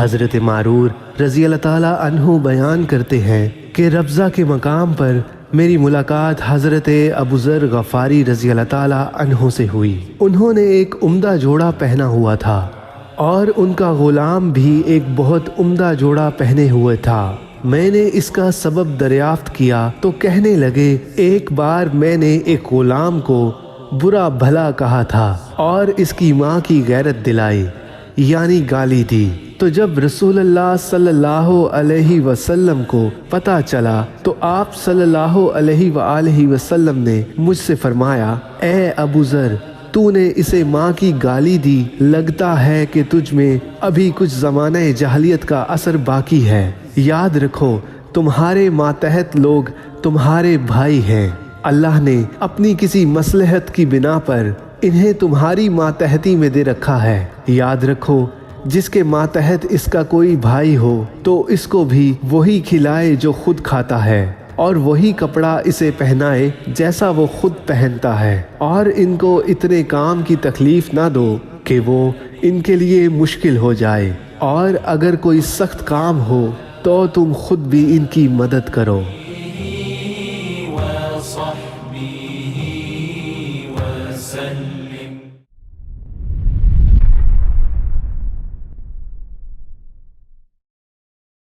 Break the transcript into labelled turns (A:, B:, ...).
A: حضرت معرور رضی اللہ تعالیٰ عنہ بیان کرتے ہیں کہ ربضہ کے مقام پر میری ملاقات حضرت ابو ذر غفاری رضی اللہ تعالیٰ عنہ سے ہوئی۔ انہوں نے ایک عمدہ جوڑا پہنا ہوا تھا اور ان کا غلام بھی ایک بہت عمدہ جوڑا پہنے ہوئے تھا۔ میں نے اس کا سبب دریافت کیا تو کہنے لگے، ایک بار میں نے ایک غلام کو برا بھلا کہا تھا اور اس کی ماں کی غیرت دلائی، یعنی گالی دی۔ تو جب رسول اللہ صلی اللہ علیہ وسلم کو پتہ چلا تو آپ صلی اللہ علیہ وآلہ وسلم نے مجھ سے فرمایا، اے ابو ذر، تو نے اسے ماں کی گالی دی، لگتا ہے کہ تجھ میں ابھی کچھ زمانہ جاہلیت کا اثر باقی ہے۔ یاد رکھو، تمہارے ماتحت لوگ تمہارے بھائی ہیں۔ اللہ نے اپنی کسی مصلحت کی بنا پر انہیں تمہاری ماتحتی میں دے رکھا ہے۔ یاد رکھو، جس کے ماتحت اس کا کوئی بھائی ہو تو اس کو بھی وہی کھلائے جو خود کھاتا ہے، اور وہی کپڑا اسے پہنائے جیسا وہ خود پہنتا ہے، اور ان کو اتنے کام کی تکلیف نہ دو کہ وہ ان کے لیے مشکل ہو جائے، اور اگر کوئی سخت کام ہو تو تم خود بھی ان کی مدد کرو۔
B: وصحبه وسلم۔